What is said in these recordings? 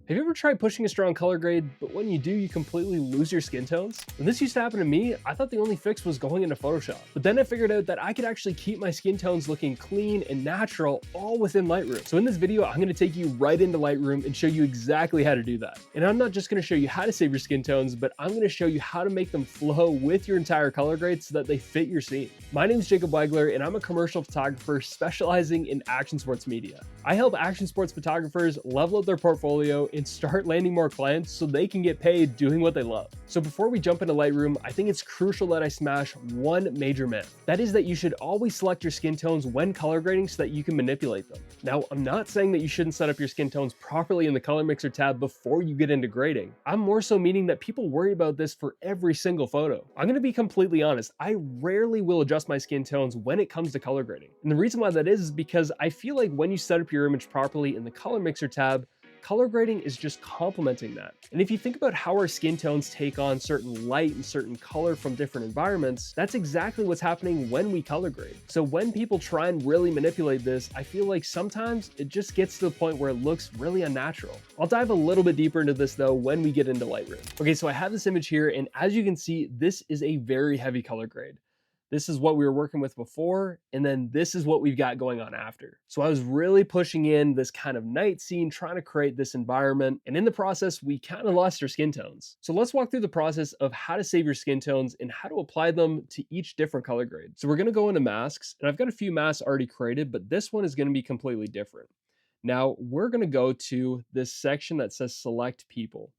Have you ever tried pushing a strong color grade, but when you do, you completely lose your skin tones? When this used to happen to me, I thought the only fix was going into Photoshop. But then I figured out that I could actually keep my skin tones looking clean and natural all within Lightroom. So in this video, I'm gonna take you right into Lightroom and show you exactly how to do that. And I'm not just gonna show you how to save your skin tones, but I'm gonna show you how to make them flow with your entire color grade so that they fit your scene. My name is Jacob Wagler, and I'm a commercial photographer specializing in action sports media. I help action sports photographers level up their portfolio and start landing more clients so they can get paid doing what they love. So before we jump into Lightroom, I think it's crucial that I smash one major myth. That is that you should always select your skin tones when color grading so that you can manipulate them. Now, I'm not saying that you shouldn't set up your skin tones properly in the color mixer tab before you get into grading. I'm more so meaning that people worry about this for every single photo. I'm gonna be completely honest, I rarely will adjust my skin tones when it comes to color grading. And the reason why that is because I feel like when you set up your image properly in the color mixer tab, color grading is just complementing that. And if you think about how our skin tones take on certain light and certain color from different environments, that's exactly what's happening when we color grade. So when people try and really manipulate this, I feel like sometimes it just gets to the point where it looks really unnatural. I'll dive a little bit deeper into this though when we get into Lightroom. Okay, so I have this image here, and as you can see, this is a very heavy color grade. This is what we were working with before, and then this is what we've got going on after. So I was really pushing in this kind of night scene, trying to create this environment, and in the process, we kind of lost our skin tones. So let's walk through the process of how to save your skin tones and how to apply them to each different color grade. So we're gonna go into masks, and I've got a few masks already created, but this one is gonna be completely different. Now, we're gonna go to this section that says select people.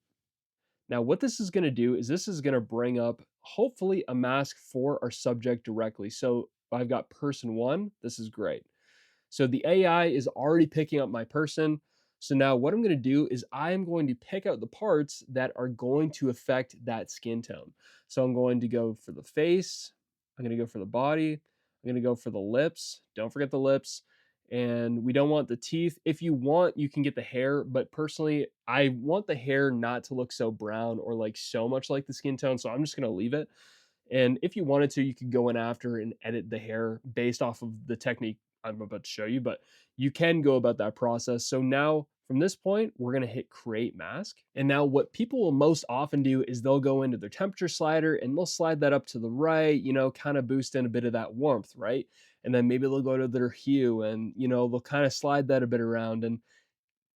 Now, what this is going to do is this is going to bring up hopefully a mask for our subject directly. So I've got person one. This is great. So the AI is already picking up my person. So now what I'm going to do is I am going to pick out the parts that are going to affect that skin tone. So I'm going to go for the face. I'm going to go for the body. I'm going to go for the lips. Don't forget the lips. And we don't want the teeth. If you want, you can get the hair, but personally, I want the hair not to look so brown or like so much like the skin tone. So I'm just going to leave it. And if you wanted to, you could go in after and edit the hair based off of the technique I'm about to show you, but you can go about that process. So now from this point, we're going to hit create mask. And now what people will most often do is they'll go into their temperature slider and they'll slide that up to the right, kind of boost in a bit of that warmth, right? And then maybe they'll go to their hue and, they'll kind of slide that a bit around and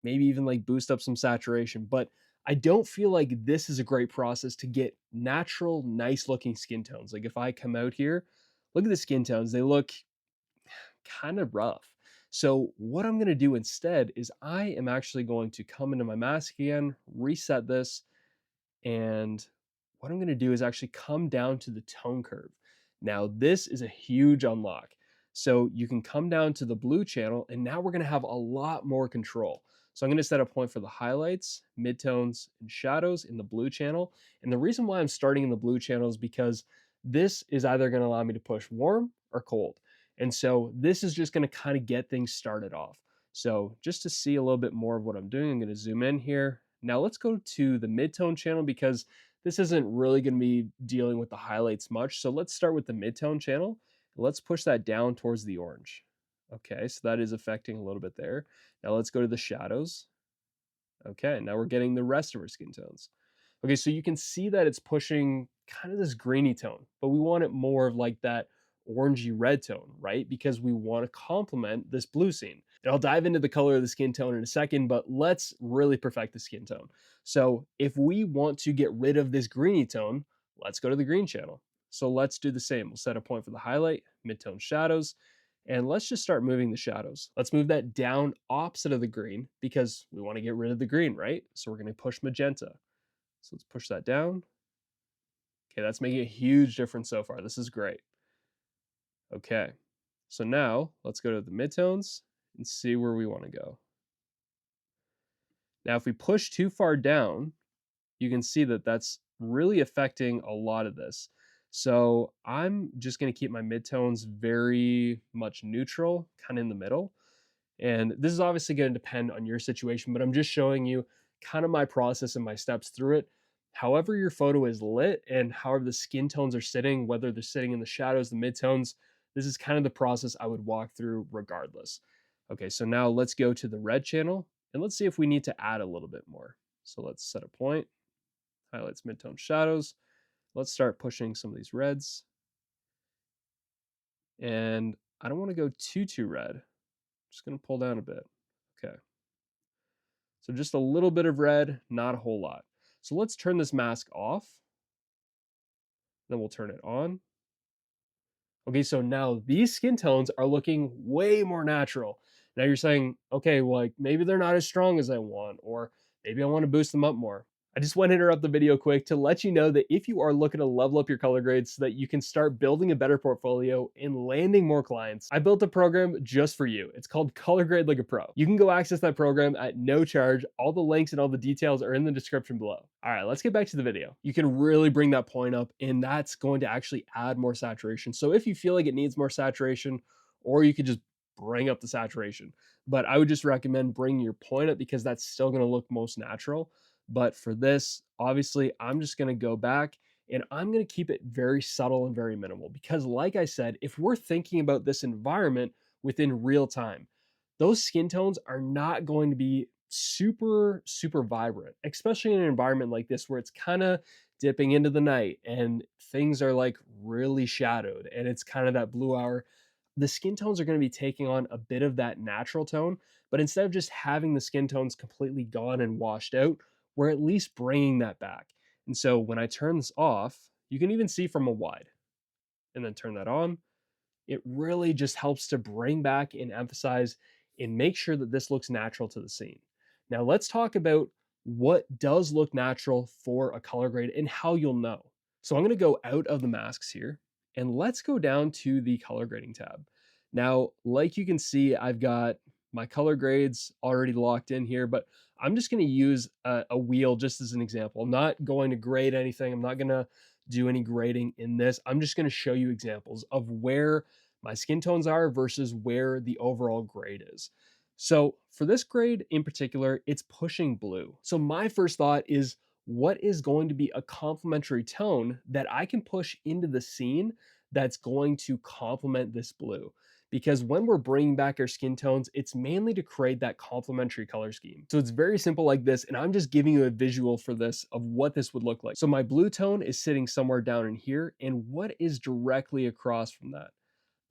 maybe even like boost up some saturation. But I don't feel like this is a great process to get natural, nice looking skin tones. Like if I come out here, look at the skin tones, they look kind of rough. So what I'm going to do instead is I am actually going to come into my mask again, reset this, and what I'm going to do is actually come down to the tone curve. Now this is a huge unlock. So you can come down to the blue channel, and now we're going to have a lot more control. So I'm going to set a point for the highlights, midtones, and shadows in the blue channel. And the reason why I'm starting in the blue channel is because this is either going to allow me to push warm or cold. And so this is just going to kind of get things started off. So just to see a little bit more of what I'm doing, I'm going to zoom in here. Now let's go to the midtone channel because this isn't really going to be dealing with the highlights much. So let's start with the midtone channel. Let's push that down towards the orange. Okay, so that is affecting a little bit there. Now let's go to the shadows. Okay, now we're getting the rest of our skin tones. Okay, so you can see that it's pushing kind of this greeny tone, but we want it more of like that orangey red tone, right? Because we want to complement this blue scene. And I'll dive into the color of the skin tone in a second, but let's really perfect the skin tone. So if we want to get rid of this greeny tone, let's go to the green channel. So let's do the same. We'll set a point for the highlight, midtone shadows, and let's just start moving the shadows. Let's move that down opposite of the green because we want to get rid of the green, right? So we're going to push magenta. So let's push that down. Okay, that's making a huge difference so far. This is great. Okay, so now let's go to the midtones and see where we want to go. Now, if we push too far down, you can see that that's really affecting a lot of this. So I'm just going to keep my midtones very much neutral, kind of in the middle. And this is obviously going to depend on your situation, but I'm just showing you kind of my process and my steps through it. However your photo is lit and however the skin tones are sitting, whether they're sitting in the shadows, the midtones, this is kind of the process I would walk through regardless. Okay, so now let's go to the red channel And let's see if we need to add a little bit more. So let's set a point, highlights, midtone, shadows. Let's start pushing some of these reds. And I don't want to go too red. Just going to pull down a bit. Okay. So just a little bit of red, not a whole lot. So let's turn this mask off. Then we'll turn it on. Okay, so now these skin tones are looking way more natural. Now you're saying, okay, well, like maybe they're not as strong as I want, or maybe I want to boost them up more. I just want to interrupt the video quick to let you know that if you are looking to level up your color grades so that you can start building a better portfolio and landing more clients, I built a program just for you. It's called Color Grade Like a Pro. You can go access that program at no charge. All the links and all the details are in the description below. All right, let's get back to the video. You can really bring that point up, and that's going to actually add more saturation. So if you feel like it needs more saturation, or you could just bring up the saturation. But I would just recommend bringing your point up because that's still going to look most natural. But for this, obviously, I'm just going to go back and I'm going to keep it very subtle and very minimal because, like I said, if we're thinking about this environment within real time, those skin tones are not going to be super vibrant, especially in an environment like this where it's kind of dipping into the night and things are like really shadowed and it's kind of that blue hour. The skin tones are going to be taking on a bit of that natural tone, but instead of just having the skin tones completely gone and washed out, we're at least bringing that back. And so when I turn this off, you can even see from a wide and then turn that on. It really just helps to bring back and emphasize and make sure that this looks natural to the scene. Now, let's talk about what does look natural for a color grade and how you'll know. So, I'm going to go out of the masks here and let's go down to the color grading tab. Now, like you can see, I've got my color grades already locked in here, but I'm just going to use a wheel just as an example. I'm not going to grade anything. I'm not going to do any grading in this. I'm just going to show you examples of where my skin tones are versus where the overall grade is. So for this grade in particular, it's pushing blue. So my first thought is, what is going to be a complementary tone that I can push into the scene that's going to complement this blue? Because when we're bringing back our skin tones, it's mainly to create that complementary color scheme. So it's very simple like this, and I'm just giving you a visual for this of what this would look like. So my blue tone is sitting somewhere down in here, and what is directly across from that?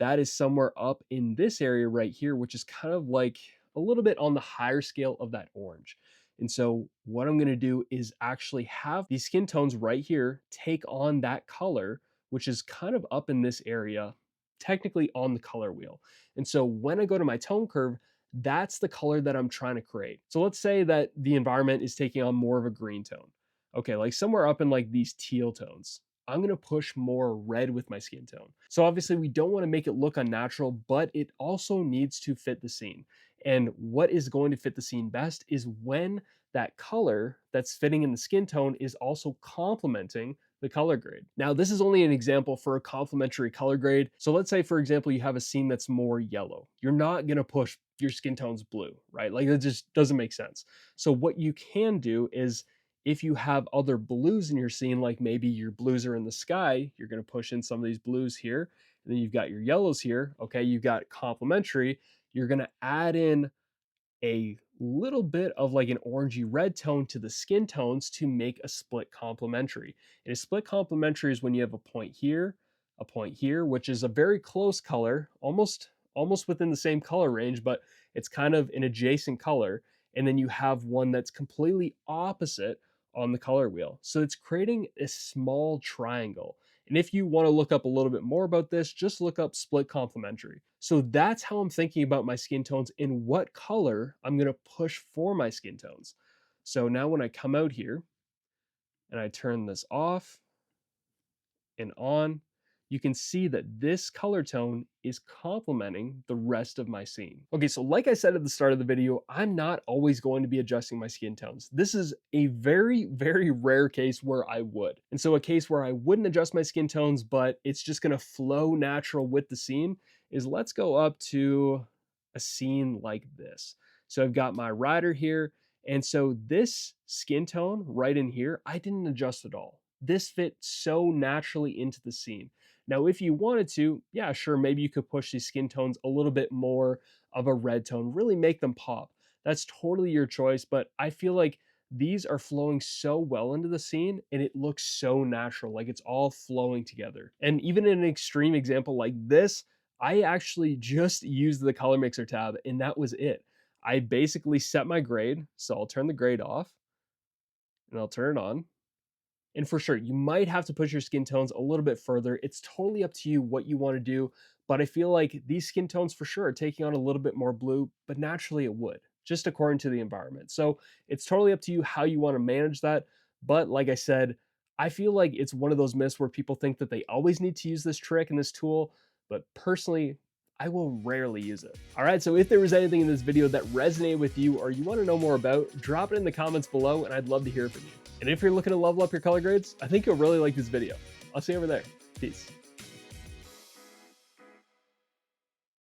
That is somewhere up in this area right here, which is kind of like a little bit on the higher scale of that orange. And so what I'm going to do is actually have these skin tones right here take on that color, which is kind of up in this area, technically on the color wheel. And so when I go to my tone curve, that's the color that I'm trying to create. So let's say that the environment is taking on more of a green tone. Okay, like somewhere up in like these teal tones. I'm going to push more red with my skin tone. So obviously we don't want to make it look unnatural, but it also needs to fit the scene. And what is going to fit the scene best is when that color that's fitting in the skin tone is also complementing the color grade. Now, this is only an example for a complementary color grade. So let's say, for example, you have a scene that's more yellow. You're not going to push your skin tones blue, right? Like it just doesn't make sense. So what you can do is, if you have other blues in your scene, like maybe your blues are in the sky, you're going to push in some of these blues here. And then you've got your yellows here. Okay, you've got complementary. You're going to add in a little bit of like an orangey red tone to the skin tones to make a split complementary. And a split complementary is when you have a point here, which is a very close color, almost within the same color range, but it's kind of an adjacent color. And then you have one that's completely opposite on the color wheel. So it's creating a small triangle. And if you want to look up a little bit more about this, just look up split complementary. So that's how I'm thinking about my skin tones and what color I'm going to push for my skin tones. So now when I come out here and I turn this off and on, you can see that this color tone is complementing the rest of my scene. Okay, so like I said at the start of the video, I'm not always going to be adjusting my skin tones. This is a very rare case where I would. And so a case where I wouldn't adjust my skin tones, but it's just gonna flow natural with the scene is, let's go up to a scene like this. So I've got my rider here, and so this skin tone right in here, I didn't adjust at all. This fit so naturally into the scene. Now, if you wanted to, yeah, sure, maybe you could push these skin tones a little bit more of a red tone, really make them pop. That's totally your choice, but I feel like these are flowing so well into the scene and it looks so natural, like it's all flowing together. And even in an extreme example like this, I actually just used the color mixer tab and that was it. I basically set my grade, so I'll turn the grade off and I'll turn it on. And for sure, you might have to push your skin tones a little bit further. It's totally up to you what you want to do. But I feel like these skin tones for sure are taking on a little bit more blue, but naturally it would, just according to the environment. So it's totally up to you how you want to manage that. But like I said, I feel like it's one of those myths where people think that they always need to use this trick and this tool. But personally, I will rarely use it. All right, so if there was anything in this video that resonated with you or you want to know more about, drop it in the comments below and I'd love to hear from you. And if you're looking to level up your color grades, I think you'll really like this video. I'll see you over there. Peace.